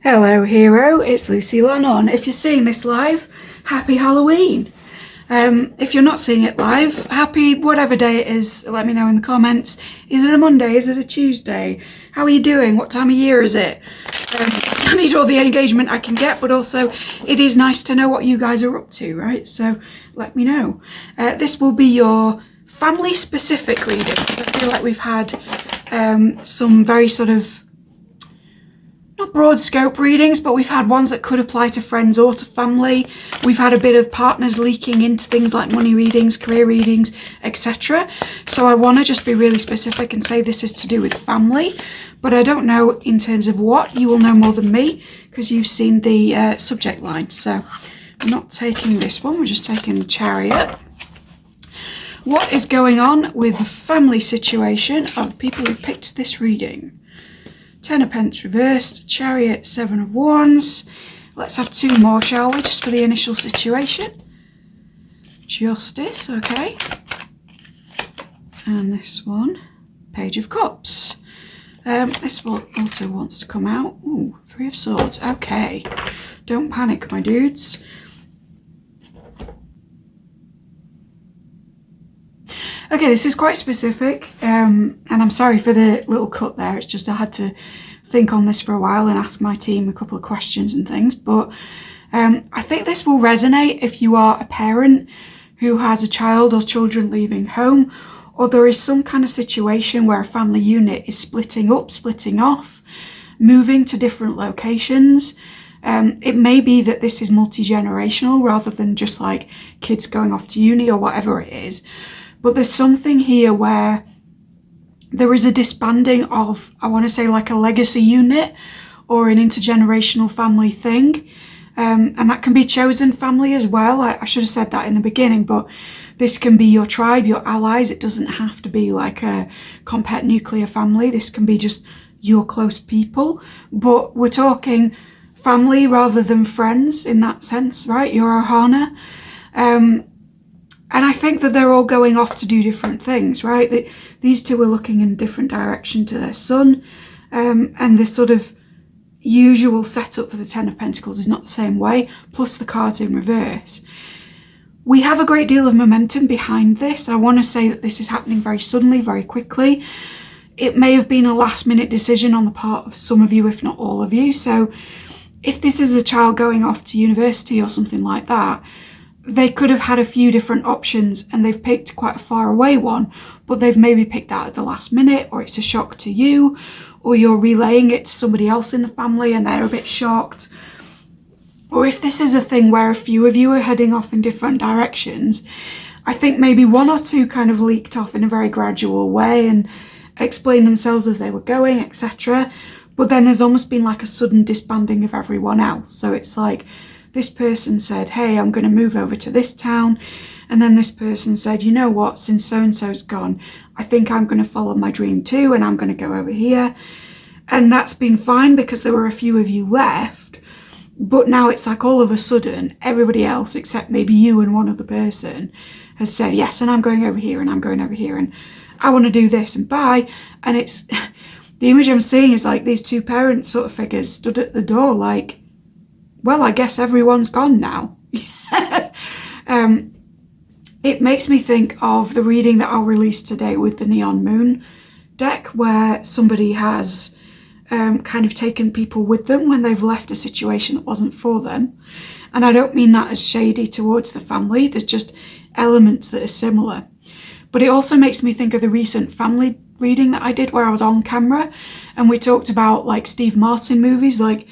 Hello hero, it's Lucy Lannon. If you're seeing this live, happy Halloween. If you're not seeing it live, happy whatever day it is, let me know in the comments. Is it a Monday? Is it a Tuesday? How are you doing? What time of year is it? I need all the engagement I can get, but also it is nice to know what you guys are up to, right? So let me know. This will be your family specific reading, because I feel like we've had some very sort of not broad scope readings, but we've had ones that could apply to friends or to family. We've had a bit of partners leaking into things like money readings, career readings, etc. So I want to just be really specific and say this is to do with family, but I don't know in terms of what. You will know more than me because you've seen the subject line. So I'm not taking this one, we're just taking the Chariot. What is going on with the family situation of the people who've picked this reading? Ten of Pence reversed, Chariot, Seven of Wands. Let's have two more, shall we, just for the initial situation. Justice, okay. And this one, Page of Cups. This one also wants to come out. Ooh, Three of Swords, okay. Don't panic, my dudes. Okay, this is quite specific, and I'm sorry for the little cut there. It's just I had to think on this for a while and ask my team a couple of questions and things. But I think this will resonate if you are a parent who has a child or children leaving home, or there is some kind of situation where a family unit is splitting up, splitting off, moving to different locations. It may be that this is multi-generational rather than just like kids going off to uni or whatever it is. But there's something here where there is a disbanding of, I want to say, like a legacy unit or an intergenerational family thing. And that can be chosen family as well. I should have said that in the beginning, but this can be your tribe, your allies. It doesn't have to be like a compact nuclear family. This can be just your close people. But we're talking family rather than friends in that sense, right? Your Ohana. And I think that they're all going off to do different things, right? These two are looking in a different direction to their son. And this sort of usual setup for the Ten of Pentacles is not the same way, plus the cards in reverse. We have a great deal of momentum behind this. I want to say that this is happening very suddenly, very quickly. It may have been a last minute decision on the part of some of you, if not all of you. So if this is a child going off to university or something like that, they could have had a few different options and they've picked quite a far away one, but they've maybe picked that at the last minute, or it's a shock to you, or you're relaying it to somebody else in the family and they're a bit shocked. Or if this is a thing where a few of you are heading off in different directions, I think maybe one or two kind of leaked off in a very gradual way and explained themselves as they were going, etc. But then there's almost been like a sudden disbanding of everyone else. So it's like, this person said, hey, I'm going to move over to this town. And then this person said, you know what, since so-and-so's gone, I think I'm going to follow my dream too, and I'm going to go over here. And that's been fine because there were a few of you left. But now it's like all of a sudden, everybody else, except maybe you and one other person, has said, yes, and I'm going over here, and I'm going over here, and I want to do this, and bye. And it's, the image I'm seeing is like these two parent sort of figures stood at the door like, well, I guess everyone's gone now. It makes me think of the reading that I'll release today with the Neon Moon deck, where somebody has kind of taken people with them when they've left a situation that wasn't for them. And I don't mean that as shady towards the family. There's just elements that are similar. But it also makes me think of the recent family reading that I did where I was on camera and we talked about like Steve Martin movies like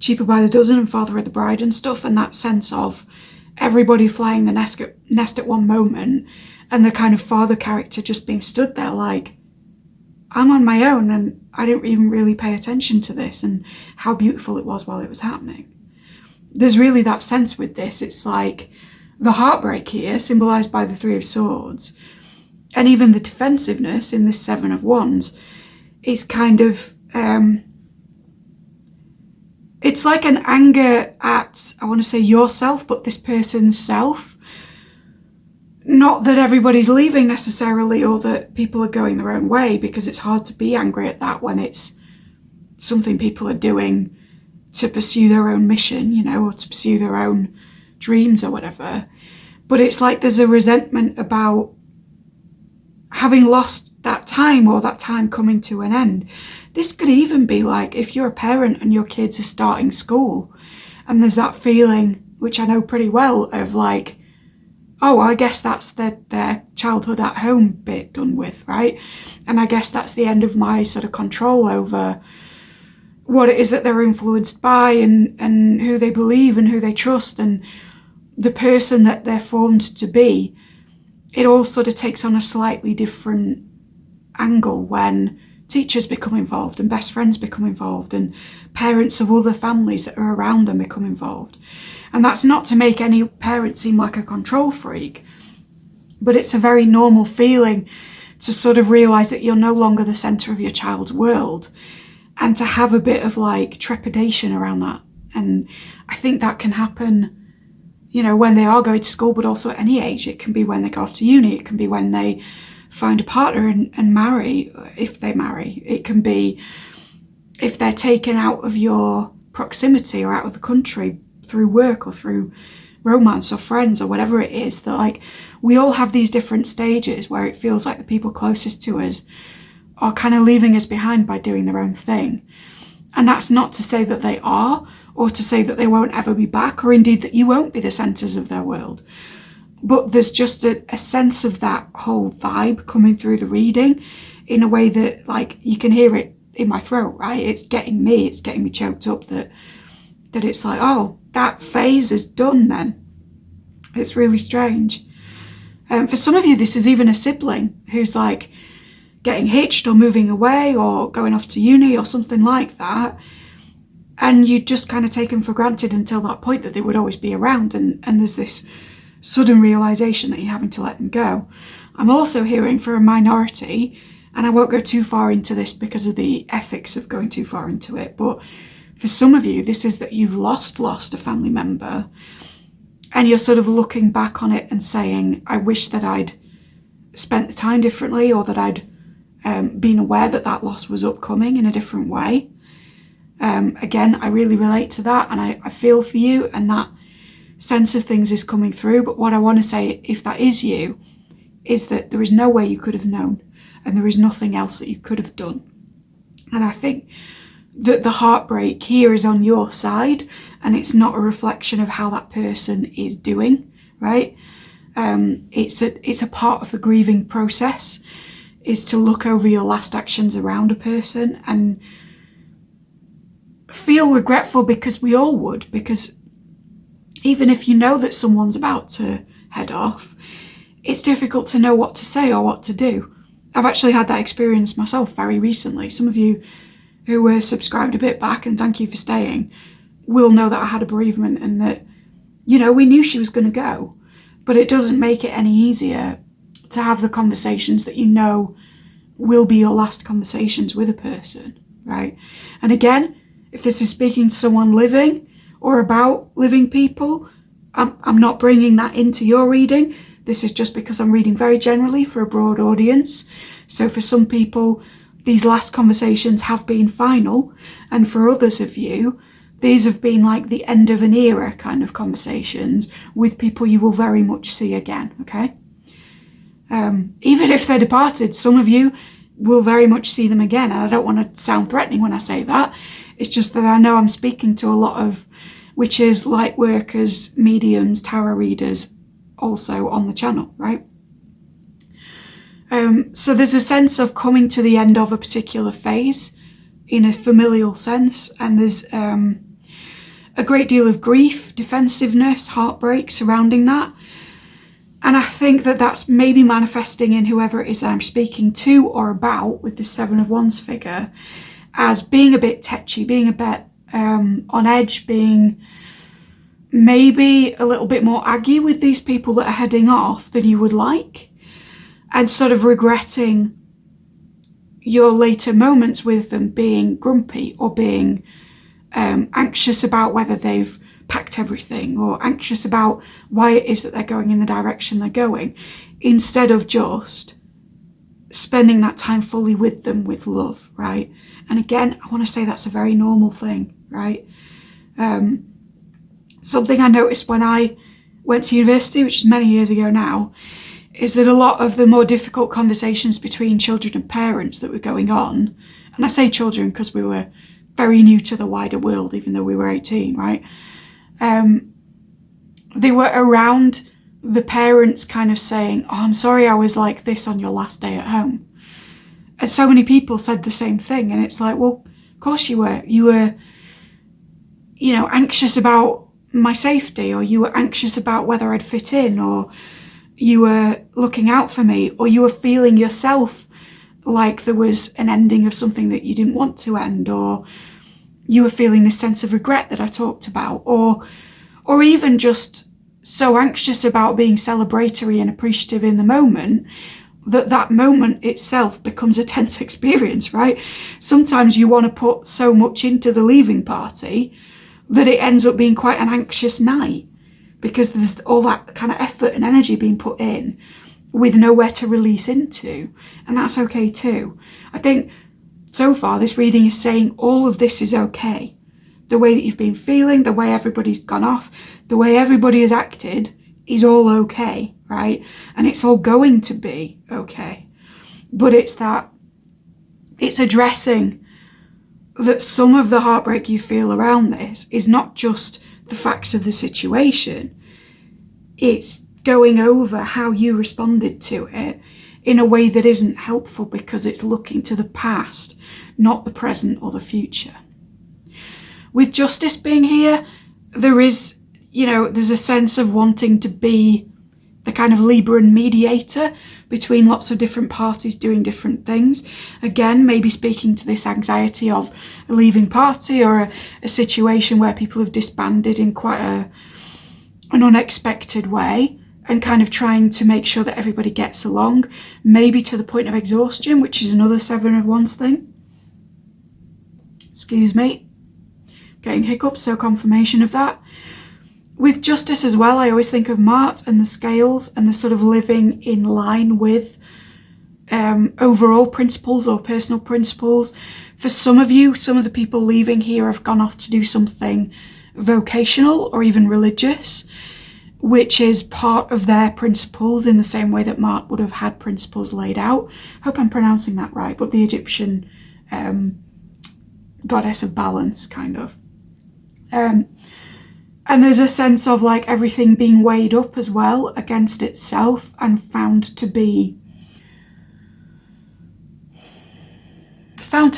Cheaper by the Dozen and Father of the Bride and stuff, and that sense of everybody flying the nest at one moment and the kind of father character just being stood there like, I'm on my own and I didn't even really pay attention to this and how beautiful it was while it was happening. There's really that sense with this. It's like the heartbreak here, symbolised by the Three of Swords, and even the defensiveness in this Seven of Wands is kind of it's like an anger at, I want to say yourself, but this person's self. Not that everybody's leaving necessarily or that people are going their own way, because it's hard to be angry at that when it's something people are doing to pursue their own mission, you know, or to pursue their own dreams or whatever. But it's like there's a resentment about having lost that time, or that time coming to an end. This could even be like if you're a parent and your kids are starting school, and there's that feeling, which I know pretty well, of like, oh, I guess that's their childhood at home bit done with, right? And I guess that's the end of my sort of control over what it is that they're influenced by, and who they believe and who they trust, and the person that they're formed to be. It all sort of takes on a slightly different angle when teachers become involved, and best friends become involved, and parents of other families that are around them become involved. And that's not to make any parent seem like a control freak, but it's a very normal feeling to sort of realise that you're no longer the centre of your child's world, and to have a bit of like trepidation around that. And I think that can happen, you know, when they are going to school, but also at any age. It can be when they go off to uni, it can be when they find a partner and marry, if they marry. It can be if they're taken out of your proximity or out of the country through work or through romance or friends or whatever it is. That like we all have these different stages where it feels like the people closest to us are kind of leaving us behind by doing their own thing. And that's not to say that they are, or to say that they won't ever be back, or indeed that you won't be the centres of their world. But there's just a sense of that whole vibe coming through the reading in a way that, like, you can hear it in my throat, right? It's getting me choked up, that it's like, oh, that phase is done then. It's really strange. For some of you, this is even a sibling who's like getting hitched or moving away or going off to uni or something like that. And you just kind of take them for granted until that point that they would always be around. And there's this sudden realisation that you're having to let them go. I'm also hearing for a minority, and I won't go too far into this because of the ethics of going too far into it, but for some of you, this is that you've lost a family member, and you're sort of looking back on it and saying, I wish that I'd spent the time differently, or that I'd been aware that that loss was upcoming in a different way. Again, I really relate to that, and I feel for you, and that sense of things is coming through. But what I want to say, if that is you, is that there is no way you could have known, and there is nothing else that you could have done. And I think that the heartbreak here is on your side, and it's not a reflection of how that person is doing, right? It's a part of the grieving process, is to look over your last actions around a person and feel regretful, because we all would, because even if you know that someone's about to head off, it's difficult to know what to say or what to do. I've actually had that experience myself very recently. Some of you who were subscribed a bit back, and thank you for staying, will know that I had a bereavement, and that, you know, we knew she was going to go, but it doesn't make it any easier to have the conversations that you know will be your last conversations with a person, right? And again, if this is speaking to someone living or about living people, I'm not bringing that into your reading. This is just because I'm reading very generally for a broad audience. So for some people, these last conversations have been final, and for others of you, these have been like the end of an era kind of conversations with people you will very much see again, okay? Even if they're departed, some of you will very much see them again. And I don't want to sound threatening when I say that. It's just that I know I'm speaking to a lot of witches, light workers, mediums, tarot readers also on the channel, right? So there's a sense of coming to the end of a particular phase in a familial sense, and there's a great deal of grief, defensiveness, heartbreak surrounding that. And I think that that's maybe manifesting in whoever it is I'm speaking to or about with the Seven of Wands figure as being a bit tetchy, being a bit on edge, being maybe a little bit more aggy with these people that are heading off than you would like, and sort of regretting your later moments with them being grumpy or being anxious about whether they've packed everything, or anxious about why it is that they're going in the direction they're going, instead of just spending that time fully with them with love, right? And again, I want to say that's a very normal thing, right? Something I noticed when I went to university, which is many years ago now, is that a lot of the more difficult conversations between children and parents that were going on, and I say children because we were very new to the wider world, even though we were 18, right? They were around the parents kind of saying, oh, I'm sorry I was like this on your last day at home. And so many people said the same thing. And it's like, well, of course you were. You were, anxious about my safety, or you were anxious about whether I'd fit in, or you were looking out for me, or you were feeling yourself like there was an ending of something that you didn't want to end, or you were feeling this sense of regret that I talked about, or even just so anxious about being celebratory and appreciative in the moment that moment itself becomes a tense experience, right? Sometimes you want to put so much into the leaving party that it ends up being quite an anxious night, because there's all that kind of effort and energy being put in with nowhere to release into, and that's okay too. I think so far this reading is saying all of this is okay. The way that you've been feeling, the way everybody's gone off, the way everybody has acted is all okay, right? And it's all going to be okay. But it's addressing that some of the heartbreak you feel around this is not just the facts of the situation. It's going over how you responded to it in a way that isn't helpful, because it's looking to the past, not the present or the future. With justice being here, there's a sense of wanting to be the kind of Libran mediator between lots of different parties doing different things. Again, maybe speaking to this anxiety of a leaving party, or a situation where people have disbanded in quite an unexpected way, and kind of trying to make sure that everybody gets along, maybe to the point of exhaustion, which is another Seven of Wands thing. Excuse me. Getting hiccups, so confirmation of that. With justice as well, I always think of Mart and the scales, and the sort of living in line with overall principles or personal principles. For some of you, some of the people leaving here have gone off to do something vocational or even religious, which is part of their principles, in the same way that Mart would have had principles laid out. I hope I'm pronouncing that right, but the Egyptian goddess of balance, kind of. And there's a sense of like everything being weighed up as well against itself, and found to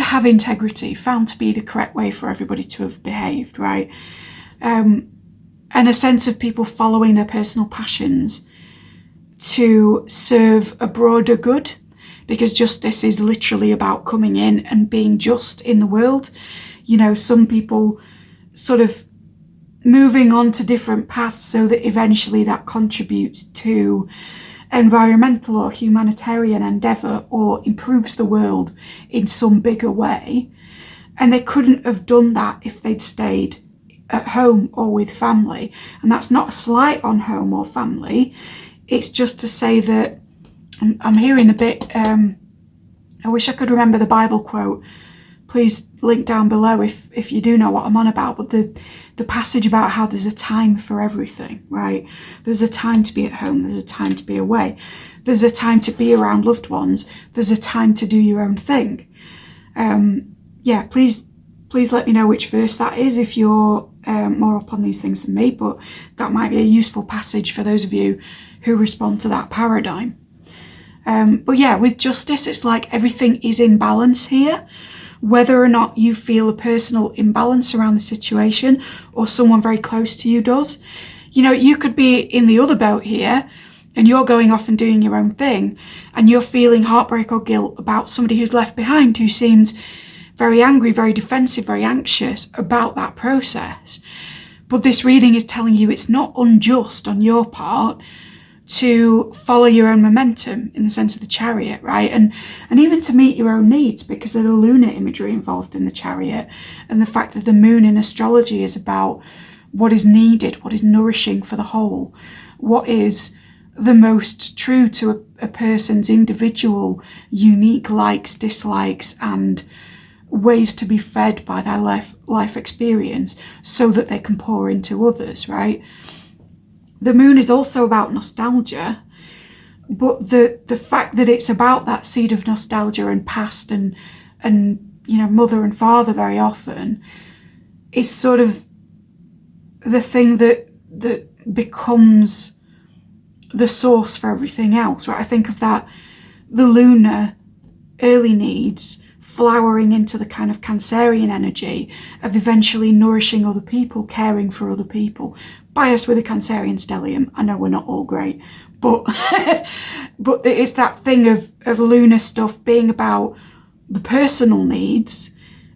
have integrity, found to be the correct way for everybody to have behaved, right? And a sense of people following their personal passions to serve a broader good, because justice is literally about coming in and being just in the world. Some people sort of moving on to different paths so that eventually that contributes to environmental or humanitarian endeavour, or improves the world in some bigger way. And they couldn't have done that if they'd stayed at home or with family. And that's not a slight on home or family. It's just to say that I'm hearing a bit, I wish I could remember the Bible quote. Please link down below if you do know what I'm on about. But the passage about how there's a time for everything, right? There's a time to be at home. There's a time to be away. There's a time to be around loved ones. There's a time to do your own thing. Yeah, please let me know which verse that is if you're more up on these things than me. But that might be a useful passage for those of you who respond to that paradigm. But yeah, with justice, it's like everything is in balance here. Whether or not you feel a personal imbalance around the situation, or someone very close to you does. You could be in the other boat here, and you're going off and doing your own thing, and you're feeling heartbreak or guilt about somebody who's left behind, who seems very angry, very defensive, very anxious about that process. But this reading is telling you it's not unjust on your part to follow your own momentum, in the sense of the chariot, right? And even to meet your own needs, because of the lunar imagery involved in the chariot, and the fact that the moon in astrology is about what is needed, what is nourishing for the whole, what is the most true to a person's individual, unique likes, dislikes, and ways to be fed by their life experience so that they can pour into others, right? The moon is also about nostalgia, but the fact that it's about that seed of nostalgia and past and mother and father very often is sort of the thing that becomes the source for everything else, right? I think of that, the lunar early needs flowering into the kind of Cancerian energy of eventually nourishing other people, caring for other people. Biased with a Cancerian stellium. I know we're not all great, but but it's that thing of lunar stuff being about the personal needs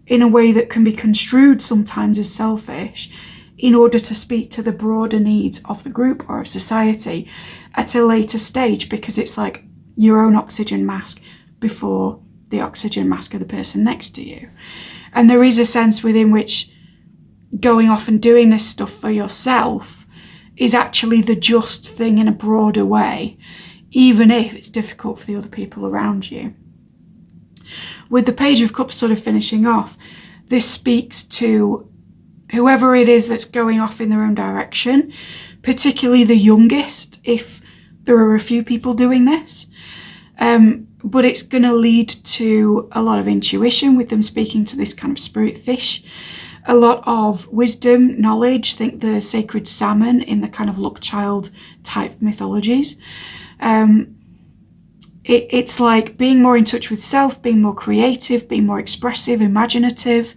in a way that can be construed sometimes as selfish in order to speak to the broader needs of the group or of society at a later stage, because it's like your own oxygen mask before the oxygen mask of the person next to you. And there is a sense within which going off and doing this stuff for yourself is actually the just thing in a broader way, even if it's difficult for the other people around you. With the Page of Cups sort of finishing off, this speaks to whoever it is that's going off in their own direction, particularly the youngest, if there are a few people doing this. But it's going to lead to a lot of intuition with them speaking to this kind of spirit fish, a lot of wisdom, knowledge. Think the sacred salmon in the kind of luck child type mythologies. It's like being more in touch with self, being more creative, being more expressive, imaginative,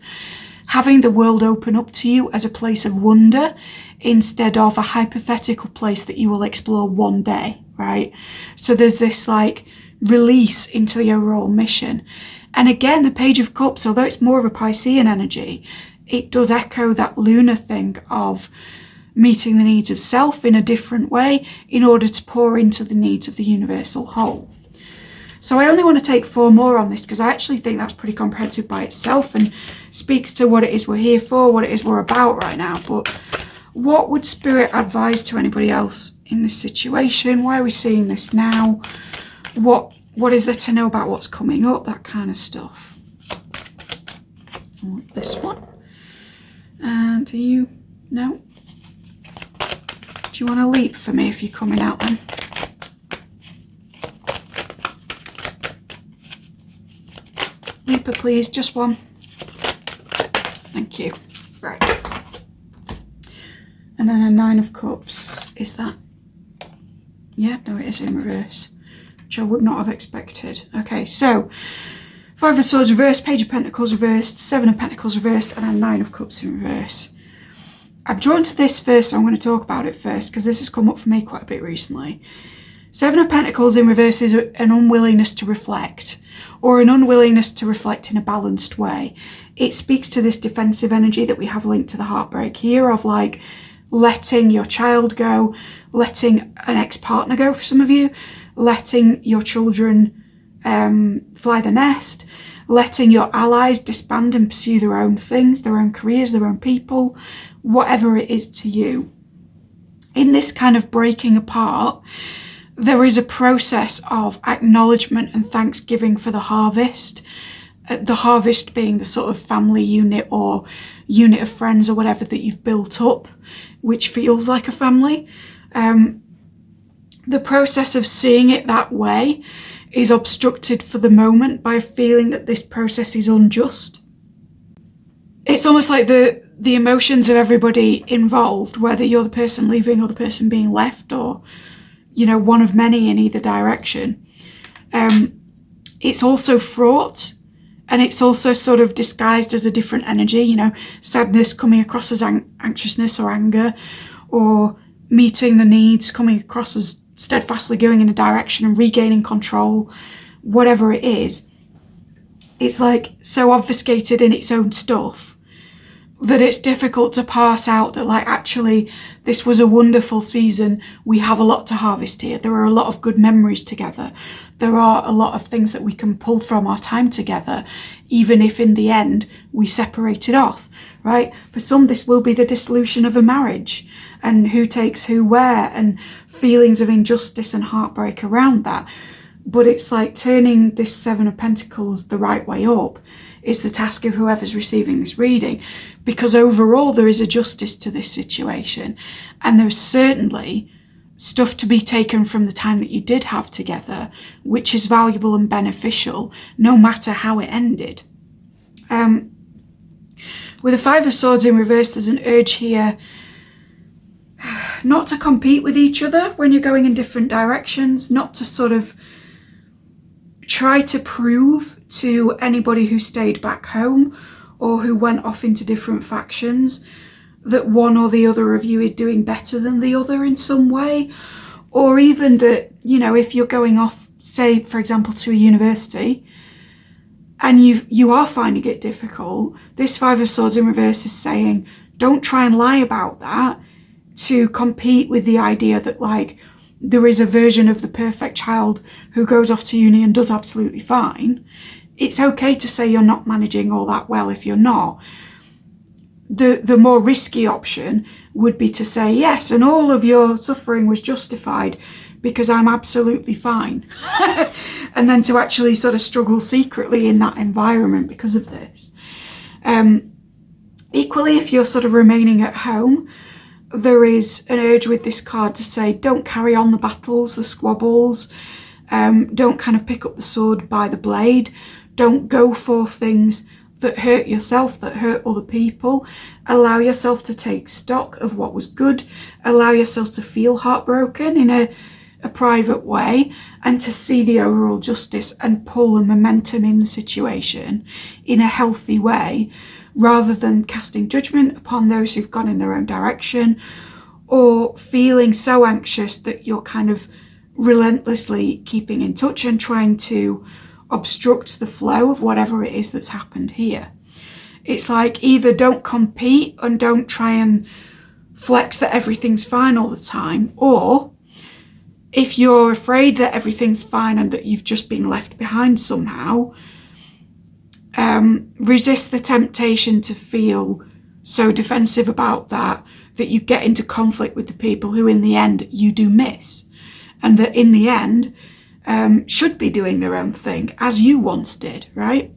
having the world open up to you as a place of wonder instead of a hypothetical place that you will explore one day, right? So there's this like release into the overall mission. And again, the Page of Cups, although it's more of a Piscean energy, it does echo that lunar thing of meeting the needs of self in a different way in order to pour into the needs of the universal whole. So I only want to take 4 more on this because I actually think that's pretty comprehensive by itself and speaks to what it is we're here for, what it is we're about right now. But what would Spirit advise to anybody else in this situation? Why are we seeing this now? What is there to know about what's coming up? That kind of stuff. I want this one. And do you? No? Do you want to leap for me if you're coming out then? Leaper, please. Just one. Thank you. Right. And then a 9 of Cups. Is that? Yeah, no, it is in reverse, which I would not have expected. Okay, so 5 of Swords reversed, Page of Pentacles reversed, 7 of Pentacles reversed, and a 9 of Cups in reverse. I'm drawn to this first, so I'm going to talk about it first because this has come up for me quite a bit recently. 7 of Pentacles in reverse is an unwillingness to reflect, or an unwillingness to reflect in a balanced way. It speaks to this defensive energy that we have linked to the heartbreak here of like letting your child go, letting an ex-partner go for some of you, letting your children fly the nest, letting your allies disband and pursue their own things, their own careers, their own people, whatever it is to you. In this kind of breaking apart, there is a process of acknowledgement and thanksgiving for the harvest being the sort of family unit or unit of friends or whatever that you've built up, which feels like a family. The process of seeing it that way is obstructed for the moment by feeling that this process is unjust. It's almost like the emotions of everybody involved, whether you're the person leaving or the person being left, or one of many in either direction. It's also fraught, and it's also sort of disguised as a different energy, sadness coming across as anxiousness or anger, or meeting the needs coming across as steadfastly going in a direction and regaining control, whatever it is. It's like so obfuscated in its own stuff that it's difficult to parse out that like actually this was a wonderful season. We have a lot to harvest here. There are a lot of good memories together. There are a lot of things that we can pull from our time together, even if in the end we separated off, right? For some, this will be the dissolution of a marriage and who takes who where and feelings of injustice and heartbreak around that. But it's like turning this 7 of Pentacles the right way up is the task of whoever's receiving this reading, because overall there is a justice to this situation, and there's certainly stuff to be taken from the time that you did have together, which is valuable and beneficial, no matter how it ended. With the Five of Swords in reverse, there's an urge here not to compete with each other when you're going in different directions, not to sort of try to prove to anybody who stayed back home or who went off into different factions that one or the other of you is doing better than the other in some way, or even that, you know, if you're going off, say, for example, to a university and you are finding it difficult, this Five of Swords in reverse is saying, don't try and lie about that to compete with the idea that, like, there is a version of the perfect child who goes off to uni and does absolutely fine. It's okay to say you're not managing all that well if you're not. The more risky option would be to say, yes, and all of your suffering was justified because I'm absolutely fine. And then to actually sort of struggle secretly in that environment because of this. Equally, if you're sort of remaining at home, there is an urge with this card to say, don't carry on the battles, the squabbles. Don't kind of pick up the sword by the blade. Don't go for things that hurt yourself, that hurt other people. Allow yourself to take stock of what was good. Allow yourself to feel heartbroken in a private way, and to see the overall justice and pull the momentum in the situation in a healthy way, rather than casting judgment upon those who've gone in their own direction, or feeling so anxious that you're kind of relentlessly keeping in touch and trying to obstruct the flow of whatever it is that's happened here. It's like, either don't compete and don't try and flex that everything's fine all the time, or if you're afraid that everything's fine and that you've just been left behind somehow, resist the temptation to feel so defensive about that you get into conflict with the people who in the end you do miss, and that in the end should be doing their own thing as you once did, right?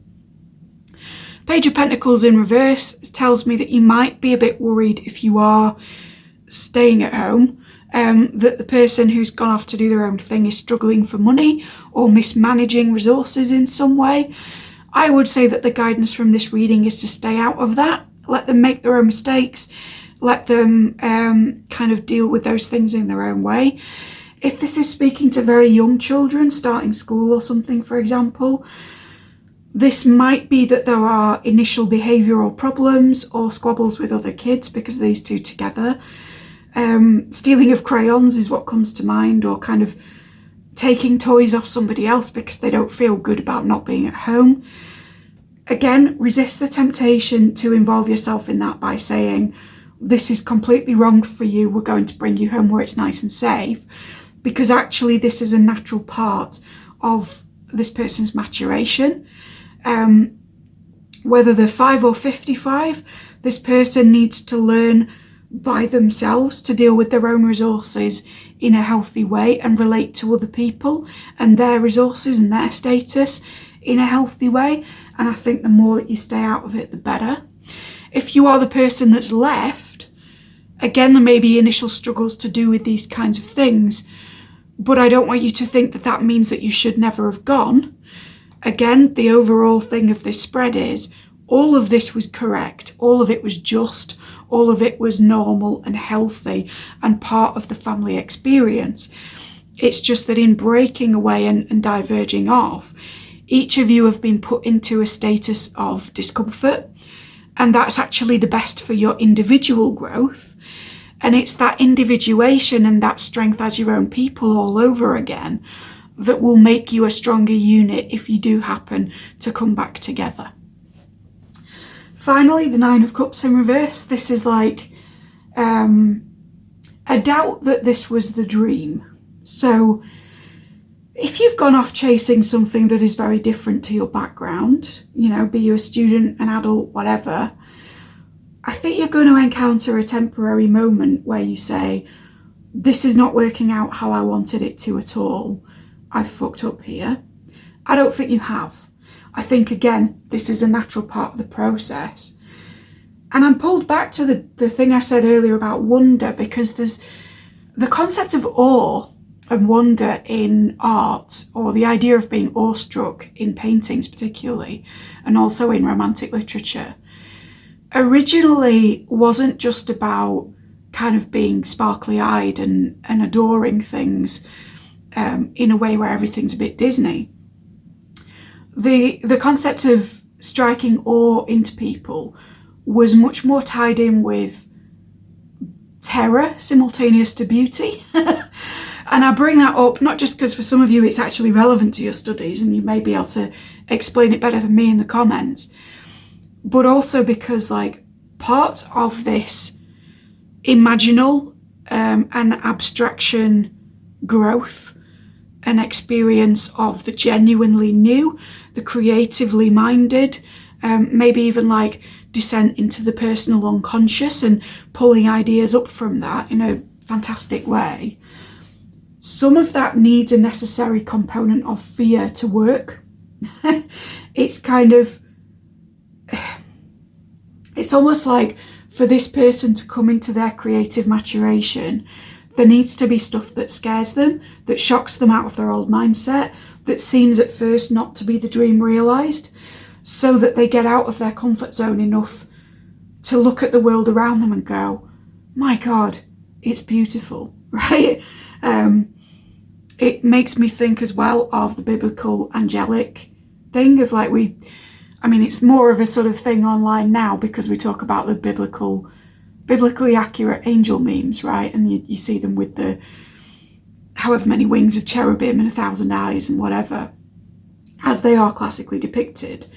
Page of Pentacles in reverse tells me that you might be a bit worried if you are staying at home, that the person who's gone off to do their own thing is struggling for money or mismanaging resources in some way. I would say that the guidance from this reading is to stay out of that. Let them make their own mistakes. Let them kind of deal with those things in their own way. If this is speaking to very young children starting school or something, for example, this might be that there are initial behavioural problems or squabbles with other kids because of these two together. Stealing of crayons is what comes to mind, or kind of taking toys off somebody else because they don't feel good about not being at home. Again, resist the temptation to involve yourself in that by saying, this is completely wrong for you, we're going to bring you home where it's nice and safe, because actually this is a natural part of this person's maturation. Whether they're 5 or 55, this person needs to learn by themselves to deal with their own resources in a healthy way and relate to other people and their resources and their status in a healthy way. And I think the more that you stay out of it, the better. If you are the person that's left, again, there may be initial struggles to do with these kinds of things, but I don't want you to think that that means that you should never have gone. Again, the overall thing of this spread is all of this was correct, all of it was just, all of it was normal and healthy and part of the family experience. It's just that in breaking away and diverging off, each of you have been put into a status of discomfort, and that's actually the best for your individual growth. And it's that individuation and that strength as your own people all over again that will make you a stronger unit if you do happen to come back together. Finally, the Nine of Cups in reverse. This is like a doubt that this was the dream. So if you've gone off chasing something that is very different to your background, you know, be you a student, an adult, whatever, I think you're going to encounter a temporary moment where you say, this is not working out how I wanted it to at all. I've fucked up here. I don't think you have. I think, again, this is a natural part of the process. And I'm pulled back to the thing I said earlier about wonder, because there's the concept of awe and wonder in art, or the idea of being awestruck in paintings particularly, and also in romantic literature, originally wasn't just about kind of being sparkly-eyed and adoring things in a way where everything's a bit Disney. The concept of striking awe into people was much more tied in with terror simultaneous to beauty. And I bring that up not just because for some of you it's actually relevant to your studies and you may be able to explain it better than me in the comments, but also because like part of this imaginal and abstraction growth and experience of the genuinely new, the creatively minded, maybe even like descent into the personal unconscious and pulling ideas up from that in a fantastic way. Some of that needs a necessary component of fear to work. It's kind of, it's almost like for this person to come into their creative maturation, there needs to be stuff that scares them, that shocks them out of their old mindset, that seems at first not to be the dream realised, so that they get out of their comfort zone enough to look at the world around them and go, my God, it's beautiful, right? It makes me think as well of the biblical angelic thing of like it's more of a sort of thing online now because we talk about the biblically accurate angel memes, right? And you see them with the however many wings of cherubim and 1,000 eyes and whatever, as they are classically depicted,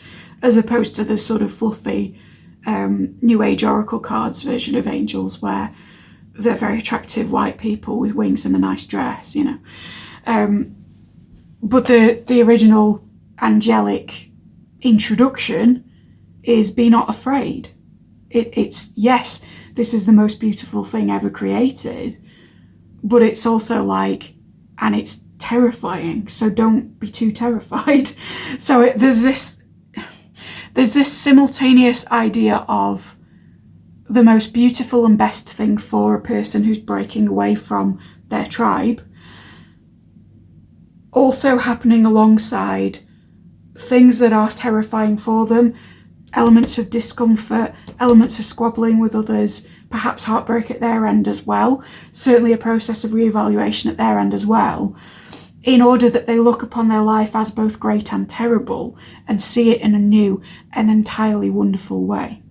as opposed to the sort of fluffy New Age oracle cards version of angels where they're very attractive white people with wings and a nice dress, you know. But the original angelic introduction is be not afraid. It's yes, this is the most beautiful thing ever created, but it's also like, and it's terrifying, so don't be too terrified. So there's this simultaneous idea of the most beautiful and best thing for a person who's breaking away from their tribe, also happening alongside things that are terrifying for them, elements of discomfort, elements of squabbling with others, perhaps heartbreak at their end as well, certainly a process of reevaluation at their end as well, in order that they look upon their life as both great and terrible and see it in a new and entirely wonderful way.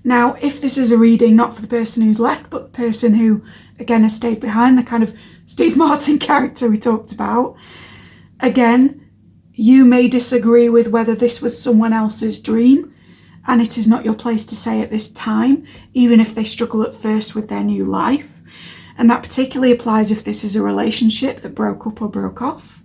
Now, if this is a reading not for the person who's left, but the person who, again, has stayed behind, the kind of Steve Martin character we talked about, again, you may disagree with whether this was someone else's dream, and it is not your place to say at this time, even if they struggle at first with their new life. And that particularly applies if this is a relationship that broke up or broke off.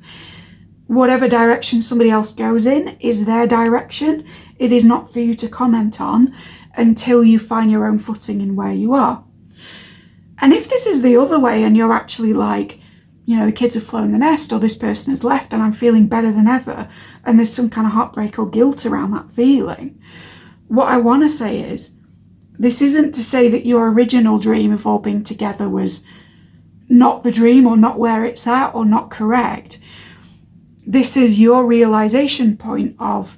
Whatever direction somebody else goes in is their direction. It is not for you to comment on until you find your own footing in where you are. And if this is the other way and you're actually like, you know, the kids have flown the nest, or this person has left and I'm feeling better than ever, and there's some kind of heartbreak or guilt around that feeling, what I want to say is, this isn't to say that your original dream of all being together was not the dream or not where it's at or not correct. This is your realization point of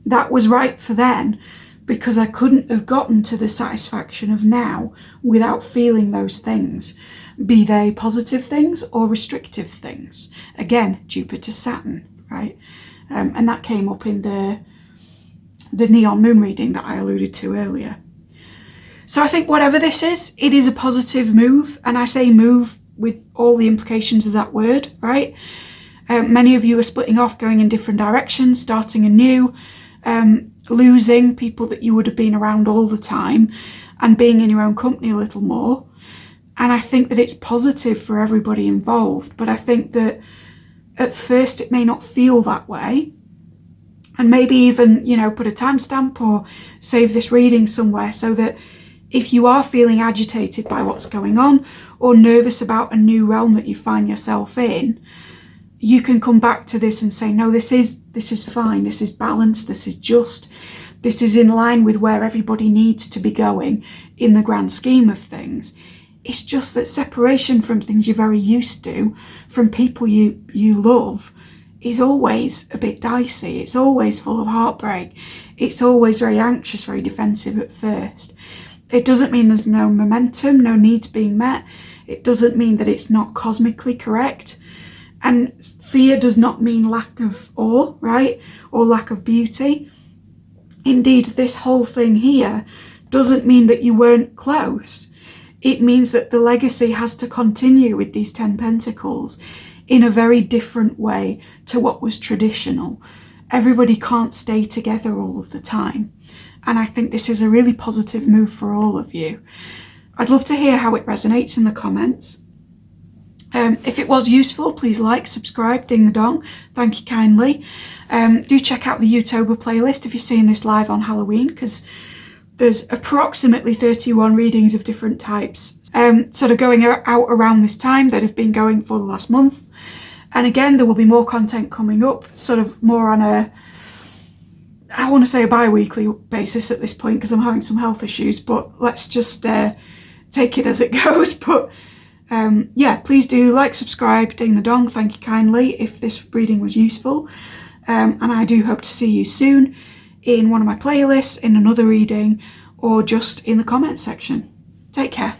that was right for then, because I couldn't have gotten to the satisfaction of now without feeling those things, be they positive things or restrictive things. Again, Jupiter, Saturn, right? And that came up in the neon moon reading that I alluded to earlier. So I think whatever this is, it is a positive move. And I say move with all the implications of that word, right? Many of you are splitting off, going in different directions, starting anew, losing people that you would have been around all the time and being in your own company a little more. And I think that it's positive for everybody involved. But I think that at first it may not feel that way. And maybe even, you know, put a timestamp or save this reading somewhere so that if you are feeling agitated by what's going on or nervous about a new realm that you find yourself in, you can come back to this and say, no, this is fine, this is balanced, this is just, this is in line with where everybody needs to be going in the grand scheme of things. It's just that separation from things you're very used to, from people you love, is always a bit dicey. It's always full of heartbreak. It's always very anxious, very defensive at first. It doesn't mean there's no momentum, no needs being met. It doesn't mean that it's not cosmically correct. And fear does not mean lack of awe, right? Or lack of beauty. Indeed, this whole thing here doesn't mean that you weren't close. It means that the legacy has to continue with these 10 Pentacles in a very different way to what was traditional. Everybody can't stay together all of the time. And I think this is a really positive move for all of you. I'd love to hear how it resonates in the comments. If it was useful, please like, subscribe, ding the dong. Thank you kindly. Do check out the Utopia playlist if you're seeing this live on Halloween, because there's approximately 31 readings of different types sort of going out around this time that have been going for the last month. And again, there will be more content coming up, sort of more on a, I want to say a bi-weekly basis at this point, because I'm having some health issues, but let's just take it as it goes. But yeah, please do like, subscribe, ding the dong. Thank you kindly if this reading was useful. And I do hope to see you soon in one of my playlists, in another reading, or just in the comments section. Take care.